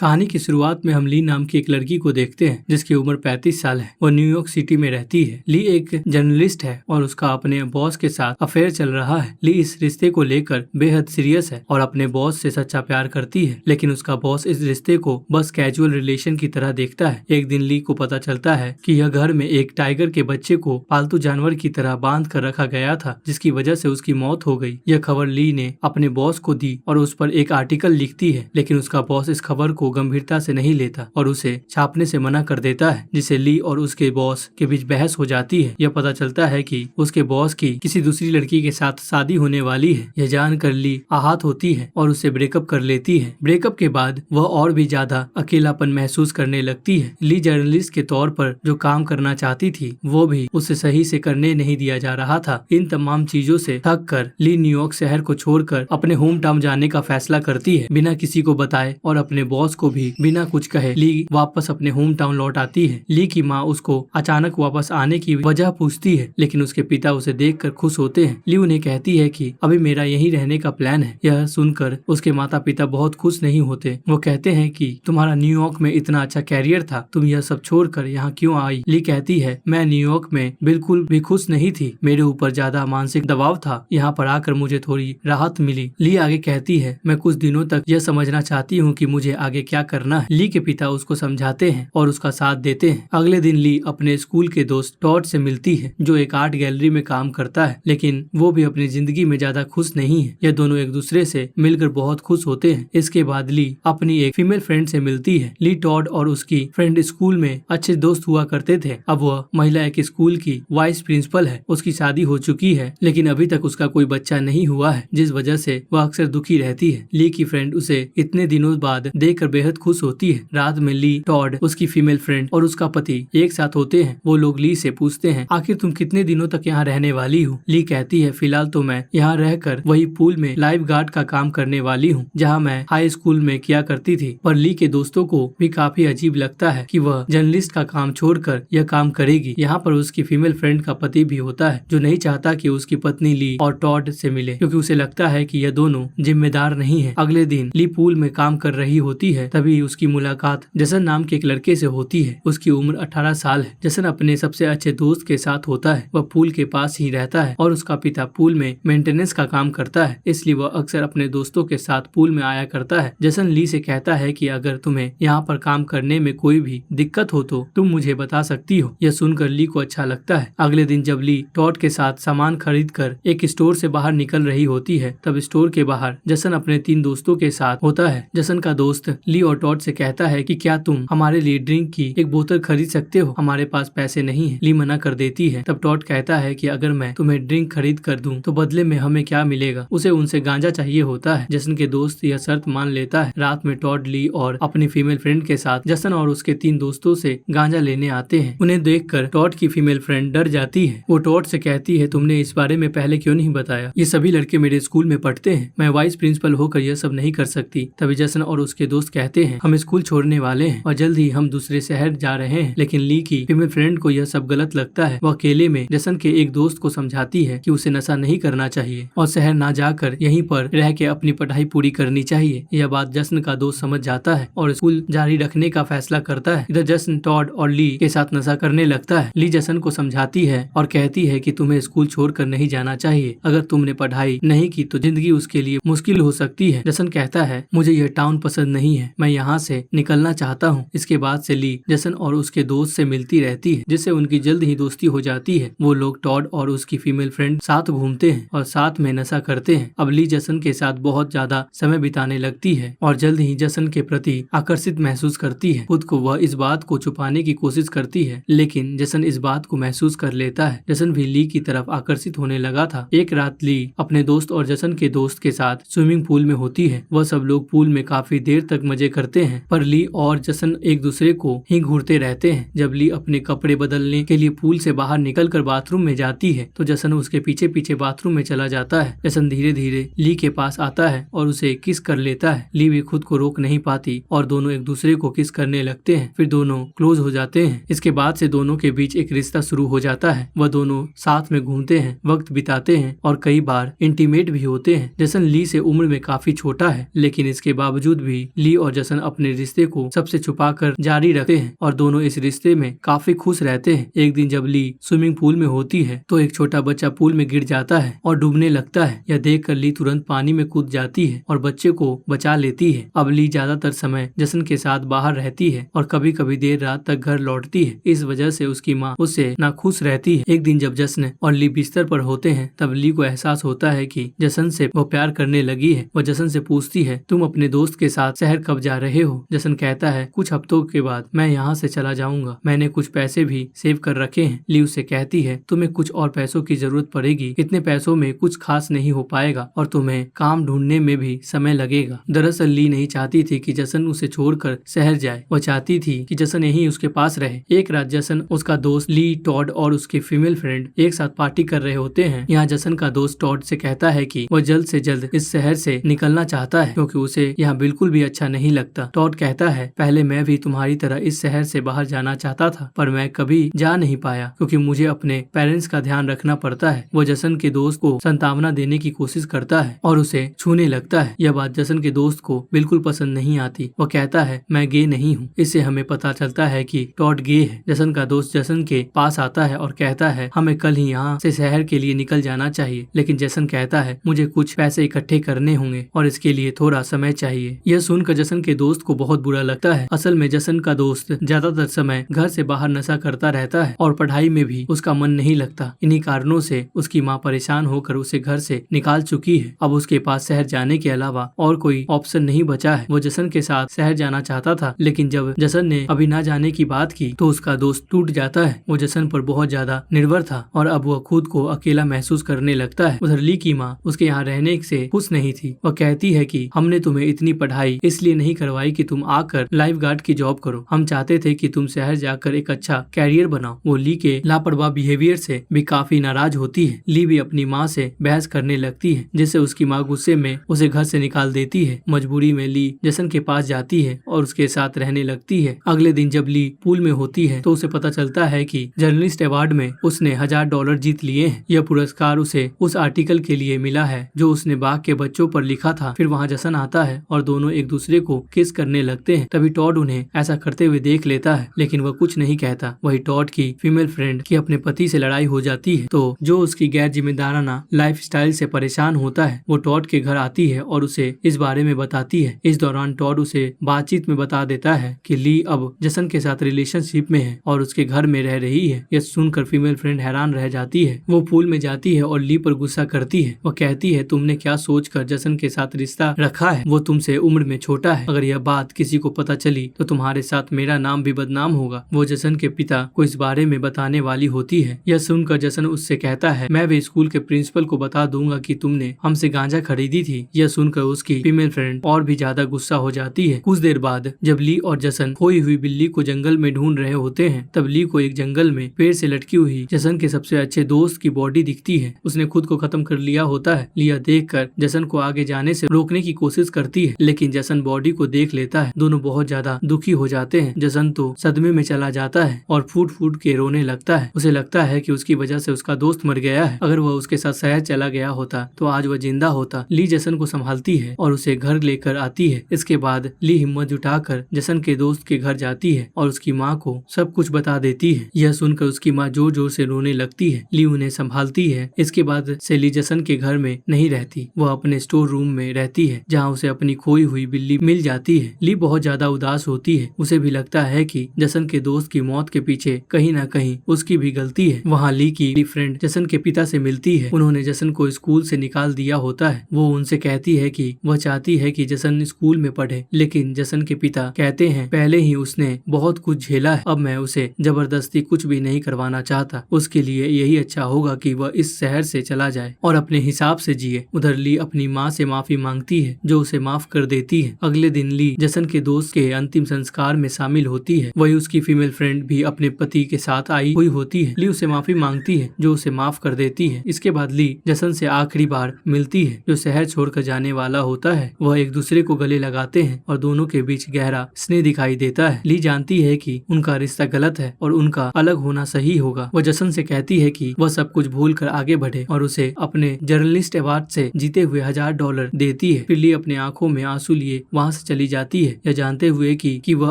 कहानी की शुरुआत में हम ली नाम की एक लड़की को देखते हैं जिसकी उम्र 35 साल है। वो न्यूयॉर्क सिटी में रहती है। ली एक जर्नलिस्ट है और उसका अपने बॉस के साथ अफेयर चल रहा है। ली इस रिश्ते को लेकर बेहद सीरियस है और अपने बॉस से सच्चा प्यार करती है, लेकिन उसका बॉस इस रिश्ते को बस कैजुअल रिलेशन की तरह देखता है। एक दिन ली को पता चलता है कि यह घर में एक टाइगर के बच्चे को पालतू जानवर की तरह बांध कर रखा गया था, जिसकी वजह से उसकी मौत हो गई। यह खबर ली ने अपने बॉस को दी और उस पर एक आर्टिकल लिखती है, लेकिन उसका बॉस इस खबर को गंभीरता से नहीं लेता और उसे छापने से मना कर देता है, जिससे ली और उसके बॉस के बीच बहस हो जाती है। यह पता चलता है कि उसके बॉस की किसी दूसरी लड़की के साथ शादी होने वाली है। यह जानकर ली आहत होती है और उससे ब्रेकअप कर लेती है। ब्रेकअप के बाद वह और भी ज्यादा अकेलापन महसूस करने लगती है। ली जर्नलिस्ट के तौर पर जो काम करना चाहती थी वो भी उसे सही से करने नहीं दिया जा रहा था। इन तमाम चीजों से थक कर ली न्यूयॉर्क शहर को छोड़कर अपने होम टाउन जाने का फैसला करती है। बिना किसी को बताए और अपने बॉस को भी बिना कुछ कहे ली वापस अपने होम टाउन लौट आती है। ली की माँ उसको अचानक वापस आने की वजह पूछती है, लेकिन उसके पिता उसे देखकर खुश होते हैं। ली उन्हें कहती है कि अभी मेरा यहीं रहने का प्लान है। यह सुनकर उसके माता पिता बहुत खुश नहीं होते। वो कहते हैं कि तुम्हारा न्यूयॉर्क में इतना अच्छा कैरियर था, तुम यह सब छोड़कर यहाँ क्यों आई? ली कहती है, मैं न्यूयॉर्क में बिल्कुल भी खुश नहीं थी। मेरे ऊपर ज्यादा मानसिक दबाव था। यहाँ पर आकर मुझे थोड़ी राहत मिली। ली आगे कहती है, मैं कुछ दिनों तक यह समझना चाहती हूँ कि मुझे आगे क्या करना है। ली के पिता उसको समझाते हैं और उसका साथ देते हैं। अगले दिन ली अपने स्कूल के दोस्त टॉड से मिलती है, जो एक आर्ट गैलरी में काम करता है, लेकिन वो भी अपनी जिंदगी में ज्यादा खुश नहीं है। यह दोनों एक दूसरे से मिलकर बहुत खुश होते हैं। इसके बाद ली अपनी एक फीमेल फ्रेंड से मिलती है। ली, टॉड और उसकी फ्रेंड स्कूल में अच्छे दोस्त हुआ करते थे। अब वह महिला एक स्कूल की वाइस प्रिंसिपल है। उसकी शादी हो चुकी है, लेकिन अभी तक उसका कोई बच्चा नहीं हुआ है, जिस वजह से वह अक्सर दुखी रहती है। ली की फ्रेंड उसे इतने दिनों बाद देखकर बेहद खुश होती है। रात में ली, टॉड, उसकी फीमेल फ्रेंड और उसका पति एक साथ होते हैं। वो लोग ली से पूछते हैं, आखिर तुम कितने दिनों तक यहाँ रहने वाली हो? ली कहती है, फिलहाल तो मैं यहाँ रहकर वही पूल में लाइफ गार्ड का काम करने वाली हूँ, जहाँ मैं हाई स्कूल में किया करती थी। पर ली के दोस्तों को भी काफी अजीब लगता है कि वह जर्नलिस्ट का काम छोड़कर यह काम करेगी। यहाँ पर उसकी फीमेल फ्रेंड का पति भी होता है, जो नहीं चाहता कि उसकी पत्नी ली और टॉड से मिले, क्योंकि उसे लगता है कि यह दोनों जिम्मेदार नहीं है। अगले दिन ली पूल में काम कर रही होती है, तभी उसकी मुलाकात जसन नाम के एक लड़के से होती है। उसकी उम्र 18 साल है। जसन अपने सबसे अच्छे दोस्त के साथ होता है। वह पूल के पास ही रहता है और उसका पिता पूल में मेंटेनेंस का काम करता है, इसलिए वह अक्सर अपने दोस्तों के साथ पूल में आया करता है। जसन ली से कहता है कि अगर तुम्हें यहाँ पर काम करने में कोई भी दिक्कत हो तो तुम मुझे बता सकती हो। यह सुनकर ली को अच्छा लगता है। अगले दिन जब ली टॉड के साथ सामान खरीद कर एक स्टोर से बाहर निकल रही होती है, तब स्टोर के बाहर जसन अपने 3 दोस्तों के साथ होता है। जसन का दोस्त ली और टॉड से कहता है कि क्या तुम हमारे लिए ड्रिंक की एक बोतल खरीद सकते हो? हमारे पास पैसे नहीं है। ली मना कर देती है। तब टॉड कहता है कि अगर मैं तुम्हें ड्रिंक खरीद कर दूं तो बदले में हमें क्या मिलेगा? उसे उनसे गांजा चाहिए होता है। जसन के दोस्त यह शर्त मान लेता है। रात में टॉड, ली और अपनी फीमेल फ्रेंड के साथ जसन और उसके 3 दोस्तों से गांजा लेने आते हैं। उन्हें देखकर टॉड की फीमेल फ्रेंड डर जाती है। वो टॉड से कहती है, तुमने इस बारे में पहले क्यों नहीं बताया? ये सभी लड़के मेरे स्कूल में पढ़ते हैं, मैं वाइस प्रिंसिपल होकर यह सब नहीं कर सकती। तभी जसन और उसके दोस्त कहते हैं, हम स्कूल छोड़ने वाले हैं और जल्द ही हम दूसरे शहर जा रहे हैं। लेकिन ली की फीमेल फ्रेंड को यह सब गलत लगता है। वह अकेले में जसन के एक दोस्त को समझाती है कि उसे नशा नहीं करना चाहिए और शहर ना जाकर यहीं पर रह के अपनी पढ़ाई पूरी करनी चाहिए। यह बात जसन का दोस्त समझ जाता है और स्कूल जारी रखने का फैसला करता है। इधर जसन टॉड और ली के साथ नशा करने लगता है। ली जसन को समझाती है और कहती है कि तुम्हें स्कूल छोड़कर नहीं जाना चाहिए। अगर तुमने पढ़ाई नहीं की तो जिंदगी उसके लिए मुश्किल हो सकती है। जसन कहता है, मुझे यह टाउन पसंद नहीं है, मैं यहाँ से निकलना चाहता हूँ। इसके बाद से ली जसन और उसके दोस्त से मिलती रहती है, जिससे उनकी जल्द ही दोस्ती हो जाती है। वो लोग टॉड और उसकी फीमेल फ्रेंड साथ घूमते हैं और साथ में नशा करते हैं। अब ली जसन के साथ बहुत ज्यादा समय बिताने लगती है और जल्द ही जसन के प्रति आकर्षित महसूस करती है। खुद को वह इस बात को छुपाने की कोशिश करती है, लेकिन जसन इस बात को महसूस कर लेता है। जसन भी ली की तरफ आकर्षित होने लगा था। एक रात ली अपने दोस्त और जसन के दोस्त के साथ स्विमिंग पूल में होती है। वह सब लोग पूल में काफी देर तक मजे करते हैं, पर ली और जसन एक दूसरे को ही घूरते रहते हैं। जब ली अपने कपड़े बदलने के लिए पूल से बाहर निकलकर बाथरूम में जाती है तो जसन उसके पीछे पीछे बाथरूम में चला जाता है। जसन धीरे धीरे ली के पास आता है और उसे किस कर लेता है। ली भी खुद को रोक नहीं पाती और दोनों एक दूसरे को किस करने लगते हैं। फिर दोनों क्लोज हो जाते हैं। इसके बाद से दोनों के बीच एक रिश्ता शुरू हो जाता है। वह दोनों साथ में घूमते हैं, वक्त बिताते हैं और कई बार इंटीमेट भी होते हैं। जसन ली से उम्र में काफी छोटा है, लेकिन इसके बावजूद भी ली और और जसन अपने रिश्ते को सबसे छुपा कर जारी रखते हैं और दोनों इस रिश्ते में काफी खुश रहते हैं। एक दिन जब ली स्विमिंग पूल में होती है तो एक छोटा बच्चा पूल में गिर जाता है और डूबने लगता है। यह देखकर ली तुरंत पानी में कूद जाती है और बच्चे को बचा लेती है। अब ली ज्यादातर समय जसन के साथ बाहर रहती है और कभी कभी देर रात तक घर लौटती है। इस वजह से उसकी माँ उससे नाखुश रहती है। एक दिन जब जसन और ली बिस्तर पर होते हैं तब ली को एहसास होता है कि जसन से वो प्यार करने लगी है। वह जसन से पूछती है, तुम अपने दोस्त के साथ शहर कब जा रहे हो? जसन कहता है, कुछ हफ्तों के बाद मैं यहाँ से चला जाऊंगा। मैंने कुछ पैसे भी सेव कर रखे हैं। ली उससे कहती है, तुम्हें कुछ और पैसों की जरूरत पड़ेगी। इतने पैसों में कुछ खास नहीं हो पाएगा और तुम्हें काम ढूंढने में भी समय लगेगा। दरअसल ली नहीं चाहती थी कि जसन उसे छोड़कर शहर जाए। वह चाहती थी कि जसन यहीं उसके पास रहे। एक रात जसन, उसका दोस्त ली, टॉड और उसकी फीमेल फ्रेंड एक साथ पार्टी कर रहे होते हैं। यहाँ जसन का दोस्त टॉड से कहता है कि वह जल्द से जल्द इस शहर से निकलना चाहता है क्योंकि उसे यहाँ बिल्कुल भी अच्छा नहीं लगता। टॉड कहता है, पहले मैं भी तुम्हारी तरह इस शहर से बाहर जाना चाहता था पर मैं कभी जा नहीं पाया क्योंकि मुझे अपने पेरेंट्स का ध्यान रखना पड़ता है। वो जसन के दोस्त को सांत्वना देने की कोशिश करता है और उसे छूने लगता है। यह बात जसन के दोस्त को बिल्कुल पसंद नहीं आती। वह कहता है, मैं गे नहीं हूँ। इससे हमें पता चलता है कि टॉड गे है। जसन का दोस्त जसन के पास आता है और कहता है, हमें कल ही यहाँ से शहर के लिए निकल जाना चाहिए। लेकिन जसन कहता है, मुझे कुछ पैसे इकट्ठे करने होंगे और इसके लिए थोड़ा समय चाहिए। यह सुनकर जसन के दोस्त को बहुत बुरा लगता है। असल में जसन का दोस्त ज्यादातर समय घर से बाहर नशा करता रहता है और पढ़ाई में भी उसका मन नहीं लगता। इन्हीं कारणों से उसकी माँ परेशान होकर उसे घर से निकाल चुकी है। अब उसके पास शहर जाने के अलावा और कोई ऑप्शन नहीं बचा है। वो जसन के साथ शहर जाना चाहता था लेकिन जब जसन ने अभी ना जाने की बात की तो उसका दोस्त टूट जाता है। वो जसन पर बहुत ज्यादा निर्भर था और अब वह खुद को अकेला महसूस करने लगता है। उधर ली की माँ उसके यहाँ रहने से खुश नहीं थी। वह कहती है कि हमने तुम्हें इतनी पढ़ाई इसलिए नहीं करवाई कि तुम आकर लाइफ गार्ड की जॉब करो। हम चाहते थे कि तुम शहर जाकर एक अच्छा कैरियर बनाओ। वो ली के लापरवाह बिहेवियर से भी काफी नाराज होती है। ली भी अपनी माँ से बहस करने लगती है जिससे उसकी माँ गुस्से में उसे घर से निकाल देती है। मजबूरी में ली जसन के पास जाती है और उसके साथ रहने लगती है। अगले दिन जब ली पूल में होती है तो उसे पता चलता है कि जर्नलिस्ट अवार्ड में उसने $1000 जीत लिए हैं। यह पुरस्कार उसे उस आर्टिकल के लिए मिला है जो उसने बाघ के बच्चों पर लिखा था। फिर वहाँ जसन आता है और दोनों एक दूसरे को किस करने लगते हैं। तभी टॉड उन्हें ऐसा करते हुए देख लेता है लेकिन वह कुछ नहीं कहता। वही टॉड की फीमेल फ्रेंड की अपने पति से लड़ाई हो जाती है तो जो उसकी गैर जिम्मेदाराना लाइफस्टाइल से परेशान होता है वो टॉड के घर आती है और उसे इस बारे में बताती है। इस दौरान टॉड उसे बातचीत में बता देता है कि ली अब जसन के साथ रिलेशनशिप में है और उसके घर में रह रही है। यह सुनकर फीमेल फ्रेंड हैरान रह जाती है। वो पूल में जाती है और ली पर गुस्सा करती है। वह कहती है, तुमने क्या सोचकर जसन के साथ रिश्ता रखा है? वो तुमसे उम्र में छोटा है। अगर यह बात किसी को पता चली तो तुम्हारे साथ मेरा नाम भी बदनाम होगा। वो जसन के पिता को इस बारे में बताने वाली होती है। यह सुनकर जसन उससे कहता है, मैं भी स्कूल के प्रिंसिपल को बता दूंगा कि तुमने हमसे गांजा खरीदी थी। यह सुनकर उसकी फीमेल फ्रेंड और भी ज्यादा गुस्सा हो जाती है। कुछ देर बाद जब ली और जसन खोई हुई बिल्ली को जंगल में ढूंढ रहे होते हैं तब ली को एक जंगल में पेड़ से लटकी हुई जसन के सबसे अच्छे दोस्त की बॉडी दिखती है। उसने खुद को खत्म कर लिया होता है। लिया देखकर जसन को आगे जाने से रोकने की कोशिश करती है लेकिन जसन बॉडी को देख लेता है। दोनों बहुत ज्यादा दुखी हो जाते हैं। जसन तो सदमे में चला जाता है और फूट फूट के रोने लगता है। उसे लगता है कि उसकी वजह से उसका दोस्त मर गया है। अगर वह उसके साथ शहर चला गया होता तो आज वह जिंदा होता। ली जसन को संभालती है और उसे घर लेकर आती है। इसके बाद ली हिम्मत जुटाकर जसन के दोस्त के घर जाती है और उसकी माँ को सब कुछ बता देती है। यह सुनकर उसकी माँ जोर जोर से रोने लगती है। ली उन्हें संभालती है। इसके बाद से ली जसन के घर में नहीं रहती। वह अपने स्टोर रूम में रहती है जहाँ उसे अपनी खोई हुई बिल्ली मिल जाती है। ली बहुत ज्यादा उदास होती है। उसे भी लगता है कि जसन के दोस्त की मौत के पीछे कहीं न कहीं उसकी भी गलती है। वहाँ ली की फ्रेंड जसन के पिता से मिलती है। उन्होंने जसन को स्कूल से निकाल दिया होता है। वो उनसे कहती है कि वह चाहती है कि जसन स्कूल में पढ़े लेकिन जसन के पिता कहते हैं, पहले ही उसने बहुत कुछ झेला है। अब मैं उसे जबरदस्ती कुछ भी नहीं करवाना चाहता। उसके लिए यही अच्छा होगा कि वह इस शहर से चला जाए और अपने हिसाब से जिए। उधर ली अपनी माँ से माफी मांगती है जो उसे माफ कर देती है। अगले दिन ली जसन के दोस्त के अंतिम संस्कार में शामिल होती है। वही उसकी फीमेल फ्रेंड भी अपने पति के साथ आई हुई होती है। ली उसे माफी मांगती है जो उसे माफ कर देती है। इसके बाद ली जसन से आखिरी बार मिलती है जो शहर छोड़कर जाने वाला होता है। वह एक दूसरे को गले लगाते हैं और दोनों के बीच गहरा स्नेह दिखाई देता है। ली जानती है कि उनका रिश्ता गलत है और उनका अलग होना सही होगा। वह जसन से कहती है कि वह सब कुछ भूल कर आगे बढ़े और उसे अपने जर्नलिस्ट अवार्ड से जीते हुए $1000 देती है। फिर ली अपने आंखों में आंसू लिए वहाँ वहाँ से चली जाती है, यह जानते हुए कि वह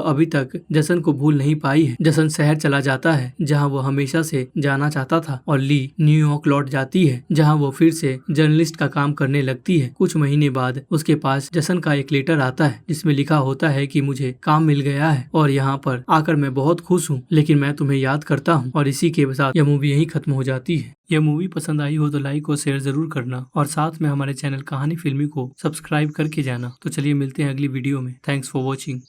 अभी तक जसन को भूल नहीं पाई है। जसन शहर चला जाता है जहाँ वो हमेशा से जाना चाहता था और ली न्यूयॉर्क लौट जाती है जहाँ वो फिर से जर्नलिस्ट का काम करने लगती है। कुछ महीने बाद उसके पास जसन का एक लेटर आता है जिसमें लिखा होता है कि मुझे काम मिल गया है और यहाँ पर आकर मैं बहुत खुश हूँ, लेकिन मैं तुम्हें याद करता हूँ। और इसी के साथ यह मूवी यहीं खत्म हो जाती है। यह मूवी पसंद आई हो तो लाइक और शेयर जरूर करना और साथ में हमारे चैनल कहानी फिल्मी को सब्सक्राइब करके जाना। तो चलिए मिलते हैं अगली वीडियो में। Thanks for watching.